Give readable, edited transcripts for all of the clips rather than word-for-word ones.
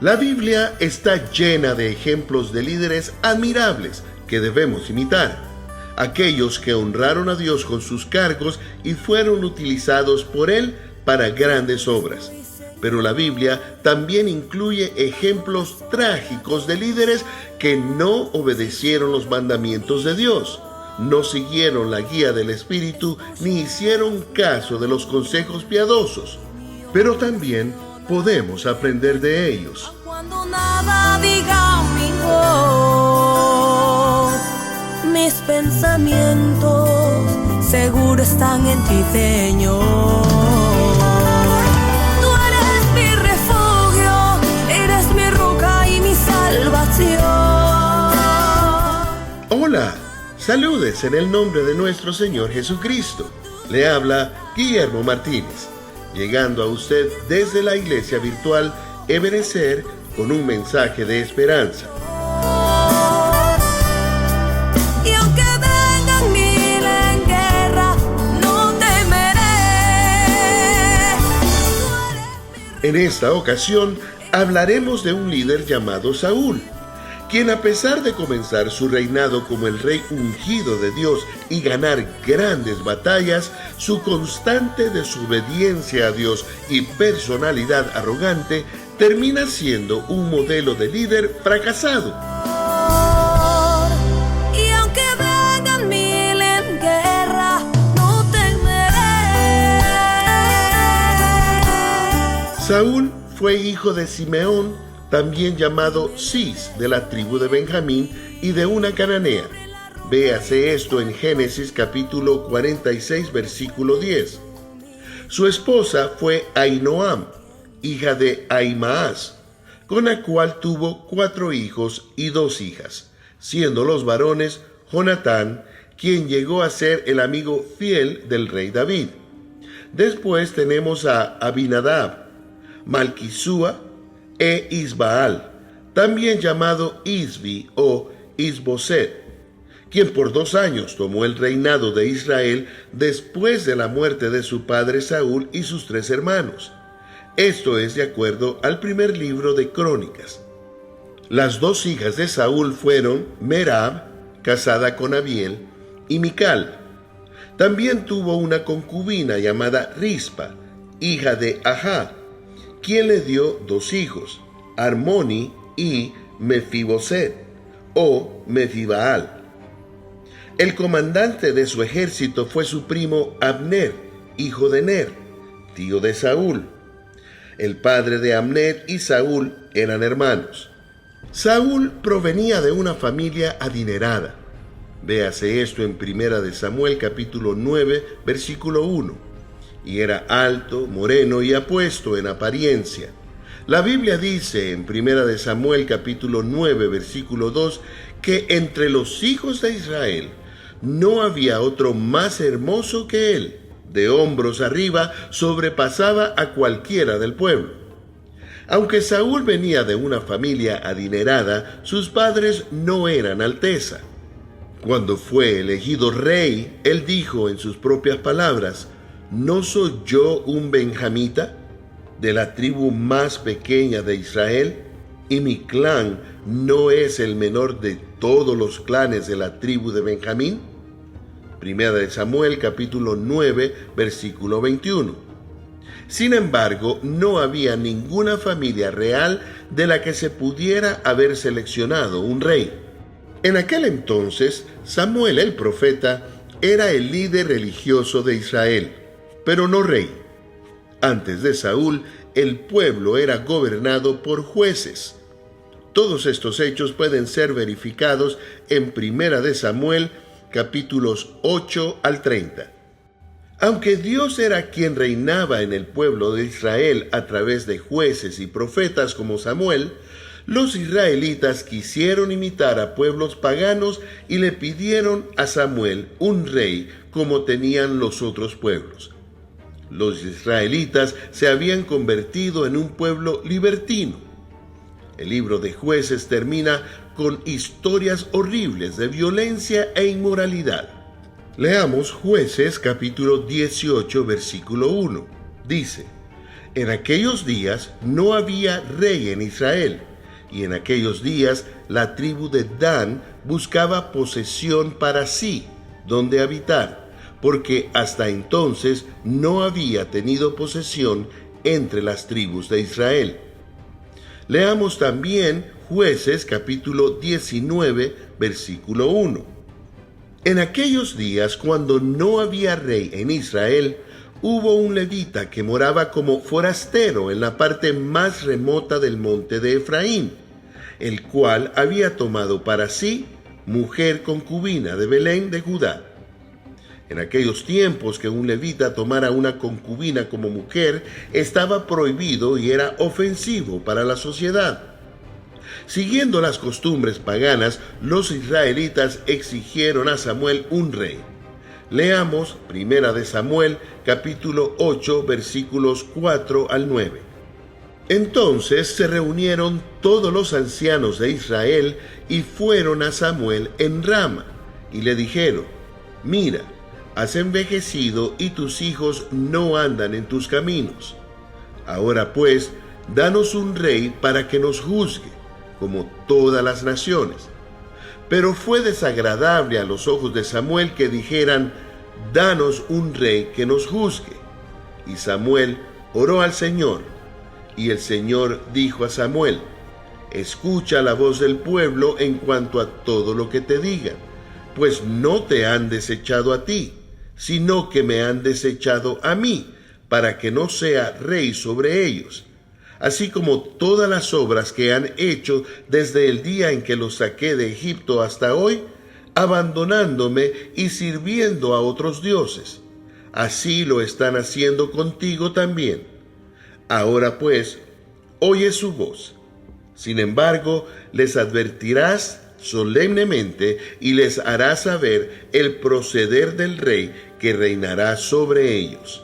La Biblia está llena de ejemplos de líderes admirables que debemos imitar. Aquellos que honraron a Dios con sus cargos y fueron utilizados por Él para grandes obras. Pero la Biblia también incluye ejemplos trágicos de líderes que no obedecieron los mandamientos de Dios, no siguieron la guía del Espíritu ni hicieron caso de los consejos piadosos. Pero también podemos aprender de ellos. Cuando nada diga mi voz, mis pensamientos seguro están en ti, Señor. Tú eres mi refugio, eres mi roca y mi salvación. Hola, saludes en el nombre de nuestro Señor Jesucristo. Le habla Guillermo Martínez, llegando a usted desde la iglesia virtual Ebenecer con un mensaje de esperanza. Y aunque vengan mil en guerra, no temeré. En esta ocasión hablaremos de un líder llamado Saúl, quien a pesar de comenzar su reinado como el rey ungido de Dios y ganar grandes batallas, su constante desobediencia a Dios y personalidad arrogante termina siendo un modelo de líder fracasado. Y aunque vengan mil en guerra, no temeré. Saúl fue hijo de Simeón, también llamado Cis, de la tribu de Benjamín y de una cananea. Véase esto en Génesis capítulo 46, versículo 10. Su esposa fue Ahinoam, hija de Ahimaas, con la cual tuvo 4 hijos y 2 hijas, siendo los varones Jonatán, quien llegó a ser el amigo fiel del rey David. Después tenemos a Abinadab, Malquisúa e Isbaal, también llamado Isbi o Isboset, quien por 2 años tomó el reinado de Israel después de la muerte de su padre Saúl y sus 3 hermanos. Esto es de acuerdo al primer libro de Crónicas. Las 2 hijas de Saúl fueron Merab, casada con Abiel, y Mical. También tuvo una concubina llamada Rispa, hija de Ajá, quien le dio 2 hijos, Armoni y Mefiboset, o Mefibaal. El comandante de su ejército fue su primo Abner, hijo de Ner, tío de Saúl. El padre de Abner y Saúl eran hermanos. Saúl provenía de una familia adinerada. Véase esto en 1 Samuel capítulo 9, versículo 1. Y era alto, moreno y apuesto en apariencia. La Biblia dice en 1 Samuel capítulo 9, versículo 2, que entre los hijos de Israel no había otro más hermoso que él. De hombros arriba sobrepasaba a cualquiera del pueblo. Aunque Saúl venía de una familia adinerada, sus padres no eran alteza. Cuando fue elegido rey, él dijo en sus propias palabras: ¿no soy yo un benjamita, de la tribu más pequeña de Israel? Y mi clan no es el menor de todos los clanes de la tribu de Benjamín. 1 Samuel capítulo 9, versículo 21. Sin embargo, no había ninguna familia real de la que se pudiera haber seleccionado un rey. En aquel entonces, Samuel el profeta era el líder religioso de Israel, pero no rey. Antes de Saúl, el pueblo era gobernado por jueces. Todos estos hechos pueden ser verificados en 1 Samuel capítulos 8 al 30. Aunque Dios era quien reinaba en el pueblo de Israel a través de jueces y profetas como Samuel, los israelitas quisieron imitar a pueblos paganos y le pidieron a Samuel un rey como tenían los otros pueblos. Los israelitas se habían convertido en un pueblo libertino. El libro de Jueces termina con historias horribles de violencia e inmoralidad. Leamos Jueces capítulo 18, versículo 1. Dice: En aquellos días no había rey en Israel, y en aquellos días la tribu de Dan buscaba posesión para sí, donde habitar, porque hasta entonces no había tenido posesión entre las tribus de Israel. Leamos también Jueces capítulo 19, versículo 1. En aquellos días, cuando no había rey en Israel, hubo un levita que moraba como forastero en la parte más remota del monte de Efraín, el cual había tomado para sí mujer concubina de Belén de Judá. En aquellos tiempos que un levita tomara una concubina como mujer estaba prohibido y era ofensivo para la sociedad. Siguiendo las costumbres paganas, los israelitas exigieron a Samuel un rey. Leamos 1 Samuel capítulo 8 versículos 4 al 9. Entonces se reunieron todos los ancianos de Israel y fueron a Samuel en Rama y le dijeron: Mira, has envejecido y tus hijos no andan en tus caminos. Ahora pues, danos un rey para que nos juzgue, como todas las naciones. Pero fue desagradable a los ojos de Samuel que dijeran: danos un rey que nos juzgue. Y Samuel oró al Señor, y el Señor dijo a Samuel: escucha la voz del pueblo en cuanto a todo lo que te digan, pues no te han desechado a ti, sino que me han desechado a mí, para que no sea rey sobre ellos, así como todas las obras que han hecho desde el día en que los saqué de Egipto hasta hoy, abandonándome y sirviendo a otros dioses. Así lo están haciendo contigo también. Ahora pues, oye su voz. Sin embargo, les advertirás solemnemente y les harás saber el proceder del rey que reinará sobre ellos.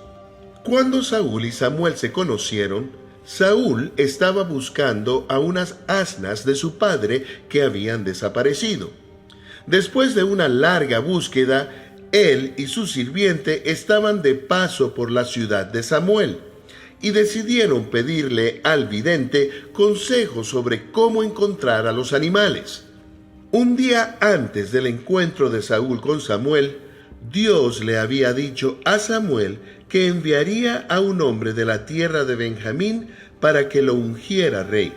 Cuando Saúl y Samuel se conocieron, Saúl estaba buscando a unas asnas de su padre que habían desaparecido. Después de una larga búsqueda, él y su sirviente estaban de paso por la ciudad de Samuel y decidieron pedirle al vidente consejo sobre cómo encontrar a los animales. Un día antes del encuentro de Saúl con Samuel, Dios le había dicho a Samuel que enviaría a un hombre de la tierra de Benjamín para que lo ungiera rey.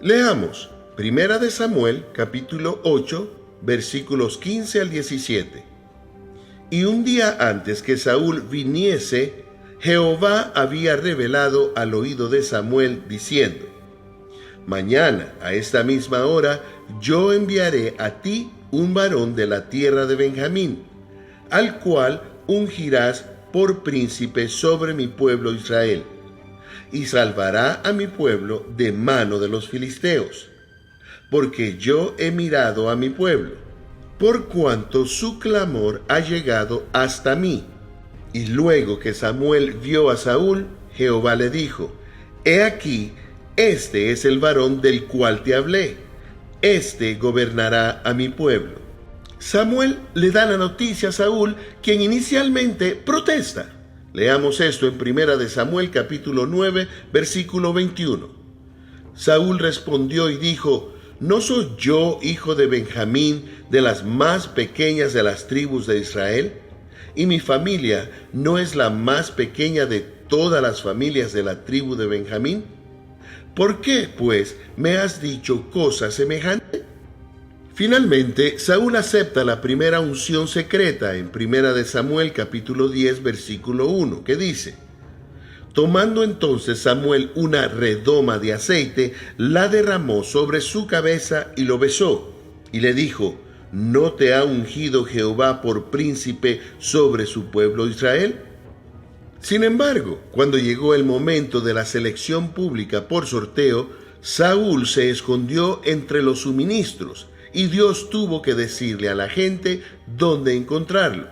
Leamos 1 Samuel capítulo 8 versículos 15 al 17. Y un día antes que Saúl viniese, Jehová había revelado al oído de Samuel diciendo: mañana a esta misma hora yo enviaré a ti un varón de la tierra de Benjamín, al cual ungirás por príncipe sobre mi pueblo Israel, y salvará a mi pueblo de mano de los filisteos, porque yo he mirado a mi pueblo, por cuanto su clamor ha llegado hasta mí. Y luego que Samuel vio a Saúl, Jehová le dijo: he aquí, este es el varón del cual te hablé, este gobernará a mi pueblo. Samuel le da la noticia a Saúl, quien inicialmente protesta. Leamos esto en 1 Samuel capítulo 9, versículo 21. Saúl respondió y dijo: ¿no soy yo hijo de Benjamín, de las más pequeñas de las tribus de Israel? Y mi familia no es la más pequeña de todas las familias de la tribu de Benjamín. ¿Por qué, pues, me has dicho cosa semejante? Finalmente, Saúl acepta la primera unción secreta en 1 Samuel capítulo 10, versículo 1, que dice: tomando entonces Samuel una redoma de aceite, la derramó sobre su cabeza y lo besó, y le dijo: ¿no te ha ungido Jehová por príncipe sobre su pueblo Israel? Sin embargo, cuando llegó el momento de la selección pública por sorteo, Saúl se escondió entre los suministros, y Dios tuvo que decirle a la gente dónde encontrarlo.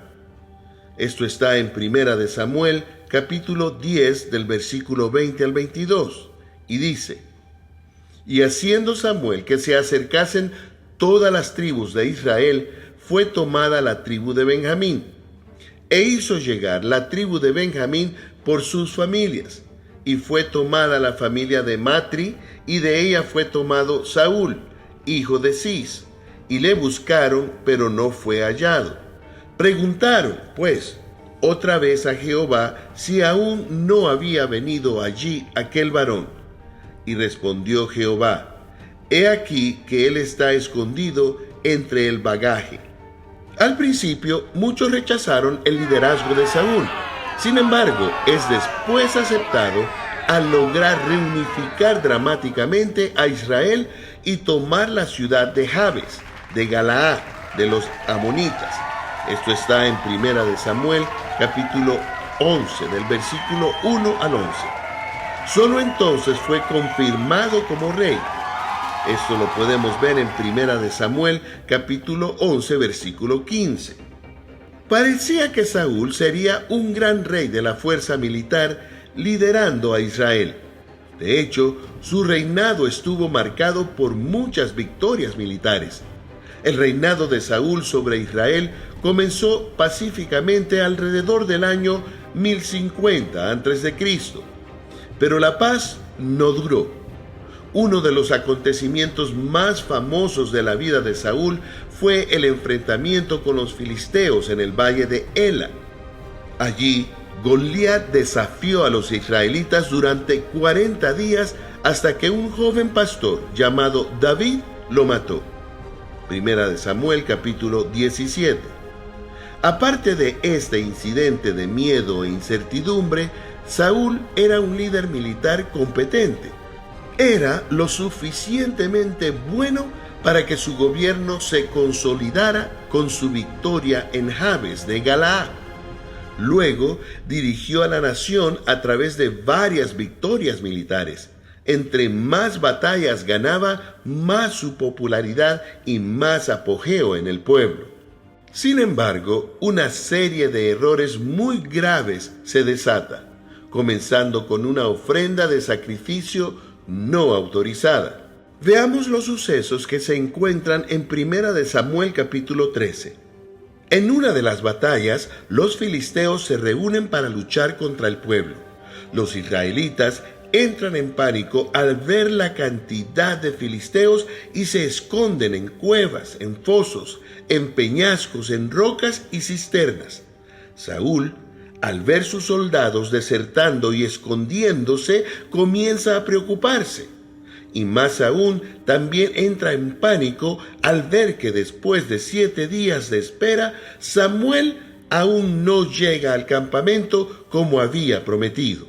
Esto está en 1 Samuel capítulo 10 del versículo 20 al 22, y dice: y haciendo Samuel que se acercasen todas las tribus de Israel, fue tomada la tribu de Benjamín, e hizo llegar la tribu de Benjamín por sus familias, y fue tomada la familia de Matri, y de ella fue tomado Saúl, hijo de Cis, y le buscaron, pero no fue hallado. Preguntaron, pues, otra vez a Jehová si aún no había venido allí aquel varón. Y respondió Jehová: He aquí que él está escondido entre el bagaje. Al principio, muchos rechazaron el liderazgo de Saúl. Sin embargo, es después aceptado al lograr reunificar dramáticamente a Israel y tomar la ciudad de Jabes, de Galaad, de los amonitas. Esto está en 1 Samuel, capítulo 11, del versículo 1 al 11. Solo entonces fue confirmado como rey. Esto lo podemos ver en 1 Samuel, capítulo 11, versículo 15. Parecía que Saúl sería un gran rey de la fuerza militar liderando a Israel. De hecho, su reinado estuvo marcado por muchas victorias militares. El reinado de Saúl sobre Israel comenzó pacíficamente alrededor del año 1050 a.C., pero la paz no duró. Uno de los acontecimientos más famosos de la vida de Saúl fue el enfrentamiento con los filisteos en el valle de Ela. Allí, Goliat desafió a los israelitas durante 40 días hasta que un joven pastor llamado David lo mató. 1 Samuel capítulo 17. Aparte de este incidente de miedo e incertidumbre, Saúl era un líder militar competente. Era lo suficientemente bueno para que su gobierno se consolidara con su victoria en Jabes de Galaad. Luego dirigió a la nación a través de varias victorias militares. Entre más batallas ganaba, más su popularidad y más apogeo en el pueblo. Sin embargo, una serie de errores muy graves se desata, comenzando con una ofrenda de sacrificio no autorizada. Veamos los sucesos que se encuentran en 1 Samuel capítulo 13. En una de las batallas, los filisteos se reúnen para luchar contra el pueblo. Los israelitas entran en pánico al ver la cantidad de filisteos y se esconden en cuevas, en fosos, en peñascos, en rocas y cisternas. Saúl, al ver sus soldados desertando y escondiéndose, comienza a preocuparse. Y más aún, también entra en pánico al ver que después de 7 días de espera, Samuel aún no llega al campamento como había prometido.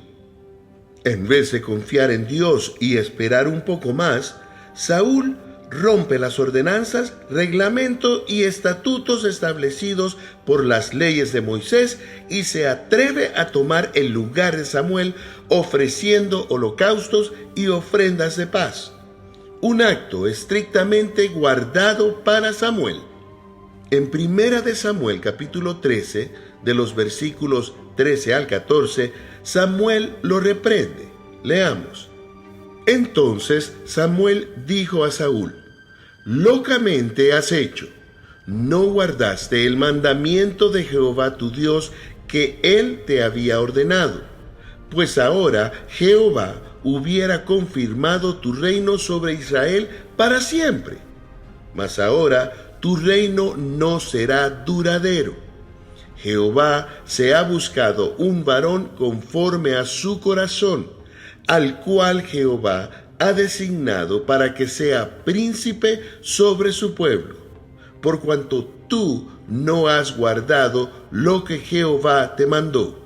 En vez de confiar en Dios y esperar un poco más, Saúl rompe las ordenanzas, reglamentos y estatutos establecidos por las leyes de Moisés y se atreve a tomar el lugar de Samuel ofreciendo holocaustos y ofrendas de paz. Un acto estrictamente guardado para Samuel. En 1 Samuel capítulo 13, de los versículos 13 al 14, Samuel lo reprende. Leamos. Entonces Samuel dijo a Saúl: locamente has hecho, no guardaste el mandamiento de Jehová tu Dios que él te había ordenado, pues ahora Jehová hubiera confirmado tu reino sobre Israel para siempre. Mas ahora tu reino no será duradero. Jehová se ha buscado un varón conforme a su corazón, al cual Jehová ha designado para que sea príncipe sobre su pueblo, por cuanto tú no has guardado lo que Jehová te mandó.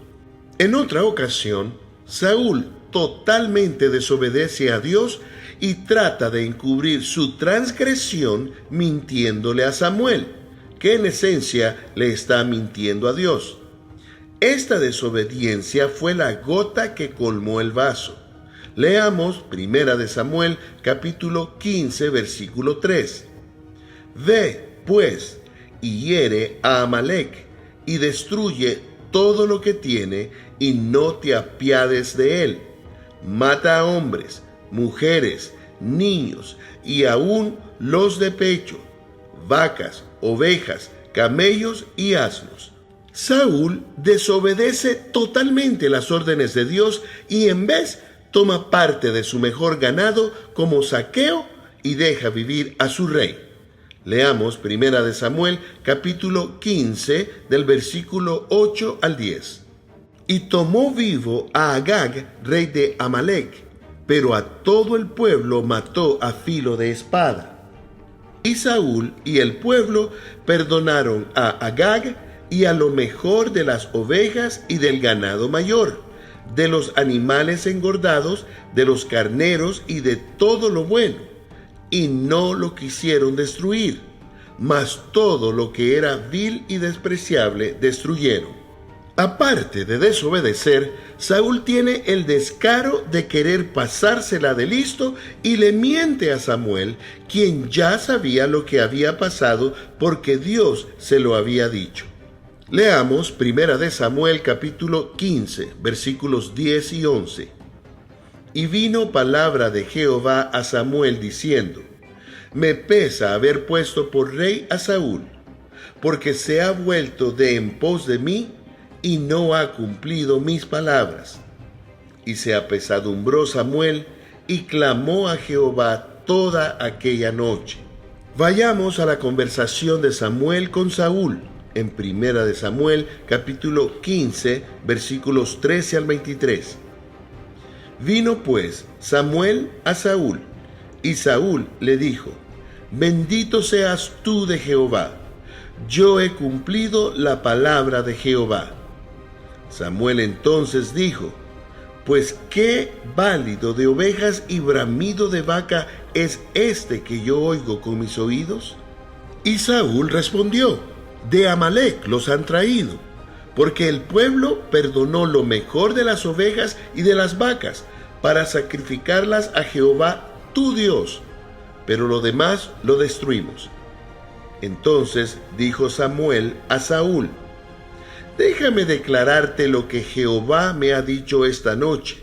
En otra ocasión, Saúl totalmente desobedece a Dios y trata de encubrir su transgresión mintiéndole a Samuel, que en esencia le está mintiendo a Dios. Esta desobediencia fue la gota que colmó el vaso. Leamos 1 Samuel capítulo 15 versículo 3. Ve, pues, y hiere a Amalec, y destruye todo lo que tiene, y no te apiades de él. Mata a hombres, mujeres, niños, y aún los de pecho, vacas, ovejas, camellos y asnos. Saúl desobedece totalmente las órdenes de Dios y en vez toma parte de su mejor ganado como saqueo y deja vivir a su rey. Leamos 1 Samuel capítulo 15 del versículo 8 al 10. Y tomó vivo a Agag, rey de Amalec, pero a todo el pueblo mató a filo de espada. Y Saúl y el pueblo perdonaron a Agag y a lo mejor de las ovejas y del ganado mayor, de los animales engordados, de los carneros y de todo lo bueno, y no lo quisieron destruir, mas todo lo que era vil y despreciable destruyeron. Aparte de desobedecer, Saúl tiene el descaro de querer pasársela de listo y le miente a Samuel, quien ya sabía lo que había pasado porque Dios se lo había dicho. Leamos 1 Samuel capítulo 15, versículos 10 y 11. Y vino palabra de Jehová a Samuel diciendo: Me pesa haber puesto por rey a Saúl, porque se ha vuelto de en pos de mí y no ha cumplido mis palabras. Y se apesadumbró Samuel y clamó a Jehová toda aquella noche. Vayamos a la conversación de Samuel con Saúl en 1 Samuel capítulo 15 versículos 13 al 23. Vino pues Samuel a Saúl, y Saúl le dijo: Bendito seas tú de Jehová, yo he cumplido la palabra de Jehová. Samuel entonces dijo: Pues qué válido de ovejas y bramido de vaca es este que yo oigo con mis oídos. Y Saúl respondió: De Amalec los han traído, porque el pueblo perdonó lo mejor de las ovejas y de las vacas para sacrificarlas a Jehová tu Dios, pero lo demás lo destruimos. Entonces dijo Samuel a Saúl: Déjame declararte lo que Jehová me ha dicho esta noche.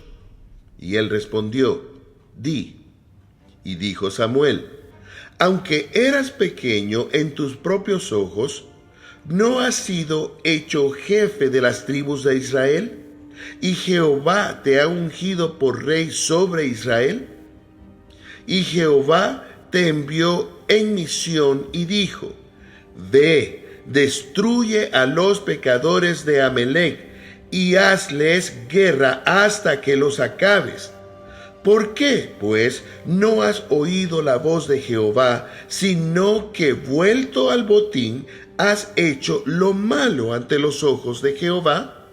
Y él respondió: Di. Y dijo Samuel: Aunque eras pequeño en tus propios ojos, ¿no has sido hecho jefe de las tribus de Israel? ¿Y Jehová te ha ungido por rey sobre Israel? Y Jehová te envió en misión y dijo: Ve, destruye a los pecadores de Amalec y hazles guerra hasta que los acabes. ¿Por qué, pues, no has oído la voz de Jehová, sino que, vuelto al botín, has hecho lo malo ante los ojos de Jehová?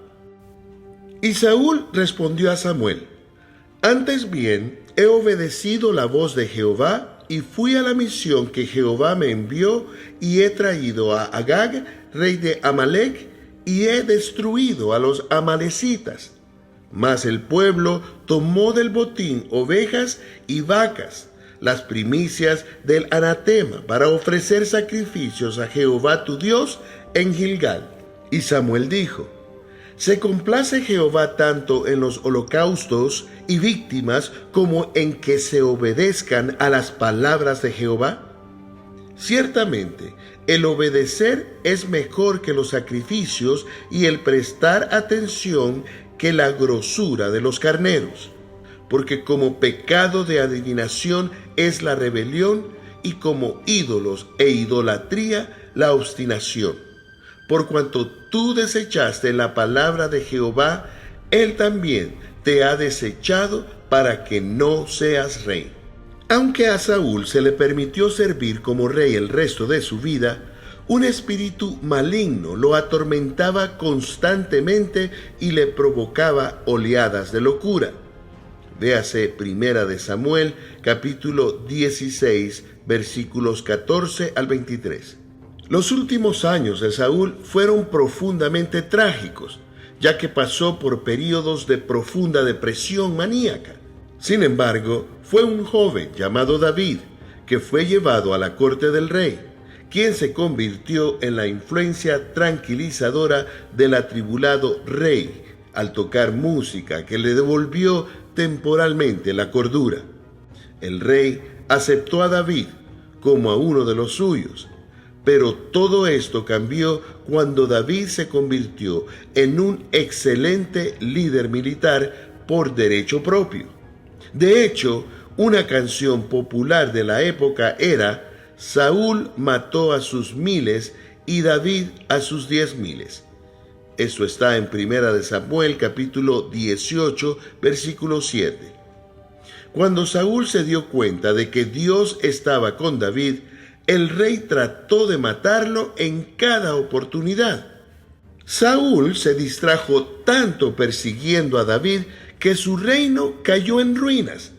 Y Saúl respondió a Samuel: Antes bien, he obedecido la voz de Jehová y fui a la misión que Jehová me envió, y he traído a Agag, rey de Amalec, y he destruido a los amalecitas. Mas el pueblo tomó del botín ovejas y vacas, las primicias del anatema, para ofrecer sacrificios a Jehová tu Dios en Gilgal. Y Samuel dijo: ¿Se complace Jehová tanto en los holocaustos y víctimas como en que se obedezcan a las palabras de Jehová? Ciertamente, el obedecer es mejor que los sacrificios y el prestar atención que la grosura de los carneros, porque como pecado de adivinación es la rebelión y como ídolos e idolatría la obstinación. Por cuanto tú desechaste la palabra de Jehová, él también te ha desechado para que no seas rey. Aunque a Saúl se le permitió servir como rey el resto de su vida, un espíritu maligno lo atormentaba constantemente y le provocaba oleadas de locura. Véase 1 Samuel capítulo 16 versículos 14 al 23. Los últimos años de Saúl fueron profundamente trágicos, ya que pasó por períodos de profunda depresión maníaca. Sin embargo, fue un joven llamado David que fue llevado a la corte del rey, quien se convirtió en la influencia tranquilizadora del atribulado rey al tocar música que le devolvió temporalmente la cordura. El rey aceptó a David como a uno de los suyos, pero todo esto cambió cuando David se convirtió en un excelente líder militar por derecho propio. De hecho, una canción popular de la época era «Saúl mató a sus miles y David a sus 10,000». Esto está en 1 Samuel capítulo 18, versículo 7. Cuando Saúl se dio cuenta de que Dios estaba con David, el rey trató de matarlo en cada oportunidad. Saúl se distrajo tanto persiguiendo a David que su reino cayó en ruinas.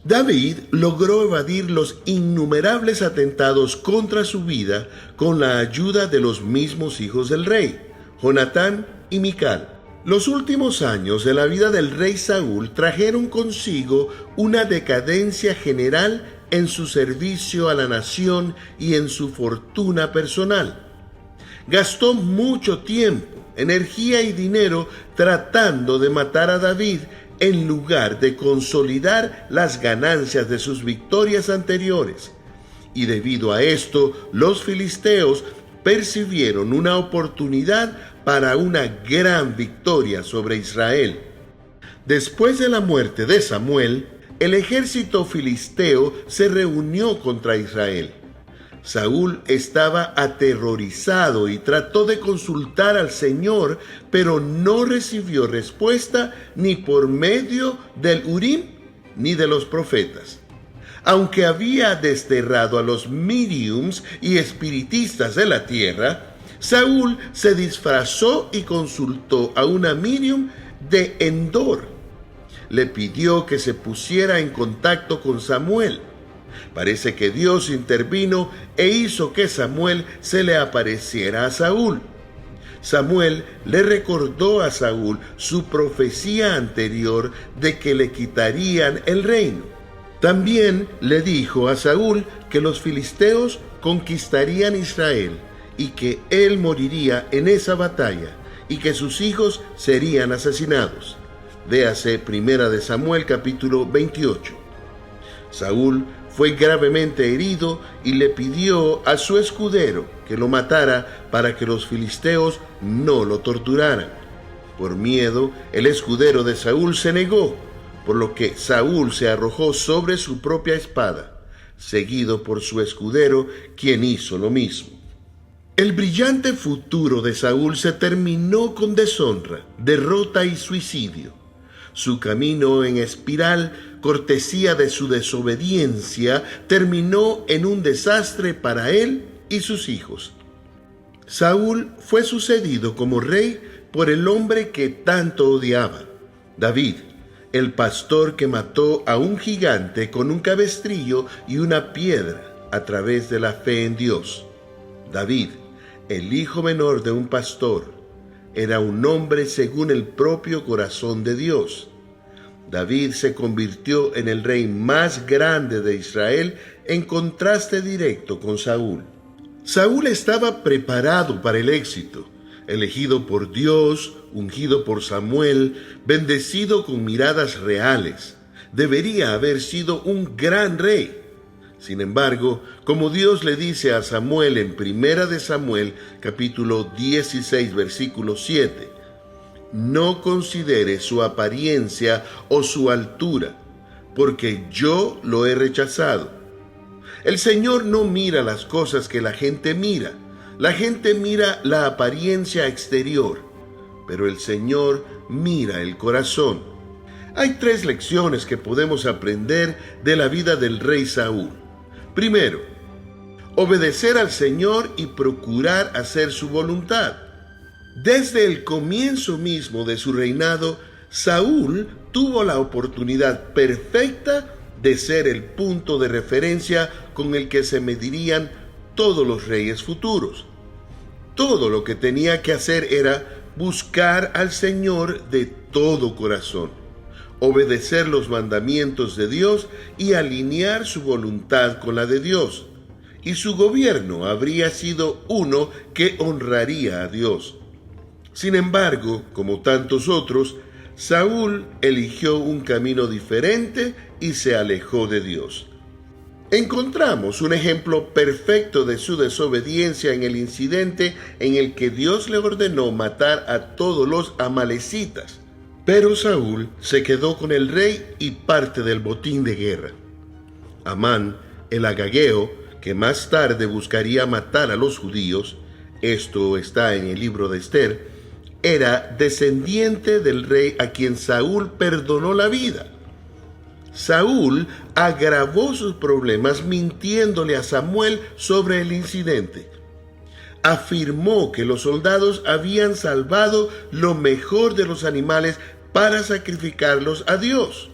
David logró evadir los innumerables atentados contra su vida con la ayuda de los mismos hijos del rey, Jonatán y Mical. Los últimos años de la vida del rey Saúl trajeron consigo una decadencia general en su servicio a la nación y en su fortuna personal. Gastó mucho tiempo, energía y dinero tratando de matar a David en lugar de consolidar las ganancias de sus victorias anteriores. Y debido a esto, los filisteos percibieron una oportunidad para una gran victoria sobre Israel. Después de la muerte de Samuel, el ejército filisteo se reunió contra Israel. Saúl estaba aterrorizado y trató de consultar al Señor, pero no recibió respuesta ni por medio del Urim ni de los profetas. Aunque había desterrado a los mediums y espiritistas de la tierra, Saúl se disfrazó y consultó a una medium de Endor. Le pidió que se pusiera en contacto con Samuel. Parece que Dios intervino e hizo que Samuel se le apareciera a Saúl. Samuel le recordó a Saúl su profecía anterior de que le quitarían el reino. También le dijo a Saúl que los filisteos conquistarían Israel y que él moriría en esa batalla y que sus hijos serían asesinados. Véase 1 Samuel capítulo 28. Saúl fue gravemente herido y le pidió a su escudero que lo matara para que los filisteos no lo torturaran. Por miedo, el escudero de Saúl se negó, por lo que Saúl se arrojó sobre su propia espada, seguido por su escudero, quien hizo lo mismo. El brillante futuro de Saúl se terminó con deshonra, derrota y suicidio. Su camino en espiral, cortesía de su desobediencia, terminó en un desastre para él y sus hijos. Saúl fue sucedido como rey por el hombre que tanto odiaba, David, el pastor que mató a un gigante con un cabestrillo y una piedra a través de la fe en Dios. David, el hijo menor de un pastor, era un hombre según el propio corazón de Dios. David se convirtió en el rey más grande de Israel en contraste directo con Saúl. Saúl estaba preparado para el éxito, elegido por Dios, ungido por Samuel, bendecido con miradas reales. Debería haber sido un gran rey. Sin embargo, como Dios le dice a Samuel en 1 Samuel capítulo 16 versículo 7, no considere su apariencia o su altura, porque yo lo he rechazado. El Señor no mira las cosas que la gente mira. La gente mira la apariencia exterior, pero el Señor mira el corazón. Hay 3 lecciones que podemos aprender de la vida del rey Saúl. Primero, obedecer al Señor y procurar hacer su voluntad. Desde el comienzo mismo de su reinado, Saúl tuvo la oportunidad perfecta de ser el punto de referencia con el que se medirían todos los reyes futuros. Todo lo que tenía que hacer era buscar al Señor de todo corazón, obedecer los mandamientos de Dios y alinear su voluntad con la de Dios. Y su gobierno habría sido uno que honraría a Dios. Sin embargo, como tantos otros, Saúl eligió un camino diferente y se alejó de Dios. Encontramos un ejemplo perfecto de su desobediencia en el incidente en el que Dios le ordenó matar a todos los amalecitas. Pero Saúl se quedó con el rey y parte del botín de guerra. Amán, el agageo, que más tarde buscaría matar a los judíos, esto está en el libro de Esther, era descendiente del rey a quien Saúl perdonó la vida. Saúl agravó sus problemas mintiéndole a Samuel sobre el incidente. Afirmó que los soldados habían salvado lo mejor de los animales para sacrificarlos a Dios.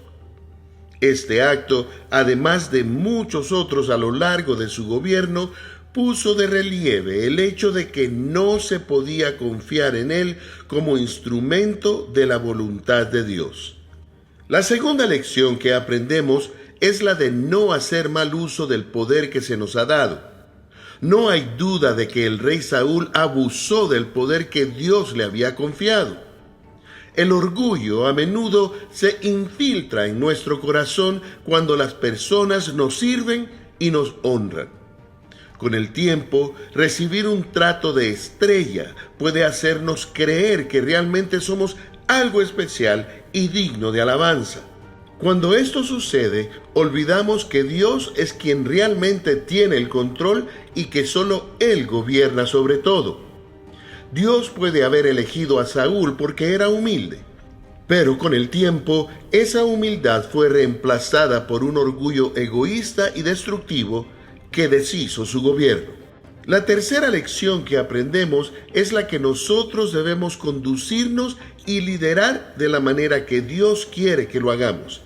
Este acto, además de muchos otros a lo largo de su gobierno, puso de relieve el hecho de que no se podía confiar en él como instrumento de la voluntad de Dios. La segunda lección que aprendemos es la de no hacer mal uso del poder que se nos ha dado. No hay duda de que el rey Saúl abusó del poder que Dios le había confiado. El orgullo a menudo se infiltra en nuestro corazón cuando las personas nos sirven y nos honran. Con el tiempo, recibir un trato de estrella puede hacernos creer que realmente somos algo especial y digno de alabanza. Cuando esto sucede, olvidamos que Dios es quien realmente tiene el control y que solo Él gobierna sobre todo. Dios puede haber elegido a Saúl porque era humilde, pero con el tiempo esa humildad fue reemplazada por un orgullo egoísta y destructivo que deshizo su gobierno. La tercera lección que aprendemos es la que nosotros debemos conducirnos y liderar de la manera que Dios quiere que lo hagamos.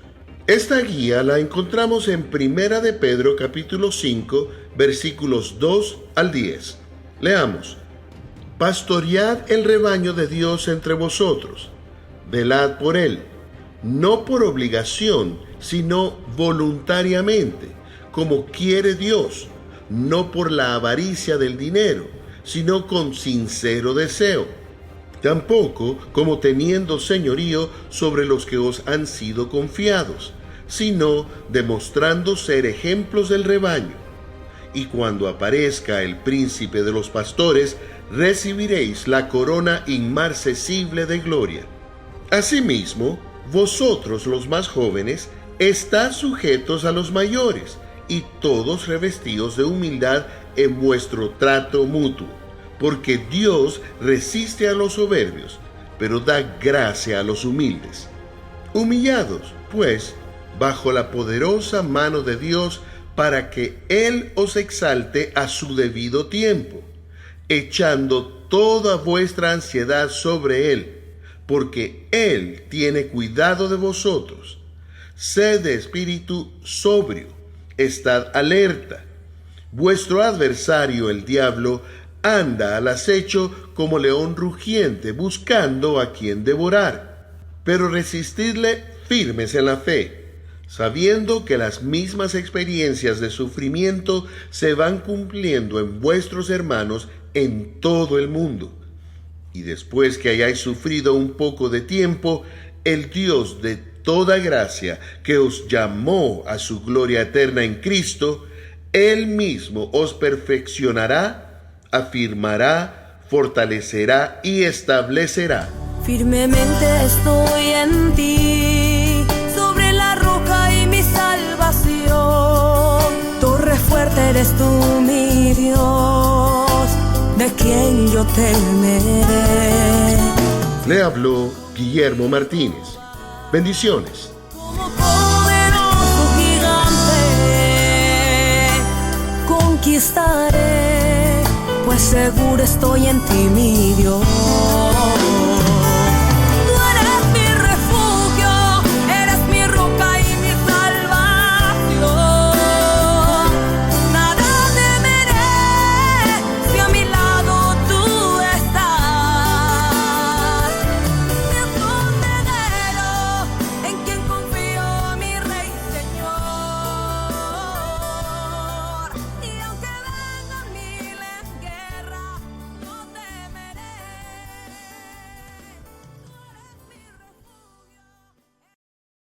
Esta guía la encontramos en 1 de Pedro capítulo 5, versículos 2 al 10. Leamos. Pastoread el rebaño de Dios entre vosotros, velad por él, no por obligación, sino voluntariamente, como quiere Dios, no por la avaricia del dinero, sino con sincero deseo, tampoco como teniendo señorío sobre los que os han sido confiados, sino demostrando ser ejemplos del rebaño. Y cuando aparezca el príncipe de los pastores, recibiréis la corona inmarcesible de gloria. Asimismo, vosotros los más jóvenes, estad sujetos a los mayores, y todos revestidos de humildad en vuestro trato mutuo, porque Dios resiste a los soberbios, pero da gracia a los humildes. Humillados, pues, bajo la poderosa mano de Dios, para que Él os exalte a su debido tiempo, echando toda vuestra ansiedad sobre Él, porque Él tiene cuidado de vosotros. Sed de espíritu sobrio, estad alerta. Vuestro adversario, el diablo, anda al acecho como león rugiente, buscando a quien devorar. Pero resistidle firmes en la fe, sabiendo que las mismas experiencias de sufrimiento se van cumpliendo en vuestros hermanos en todo el mundo. Y después que hayáis sufrido un poco de tiempo, el Dios de toda gracia, que os llamó a su gloria eterna en Cristo, Él mismo os perfeccionará, afirmará, fortalecerá y establecerá. Firmemente estoy en ti, sobre la roca y mi salvación. Torre fuerte eres tú, mi Dios, de quien yo temeré. Le habló Guillermo Martínez. Bendiciones. Como poderoso gigante, conquistaré, pues seguro estoy en ti, mi Dios.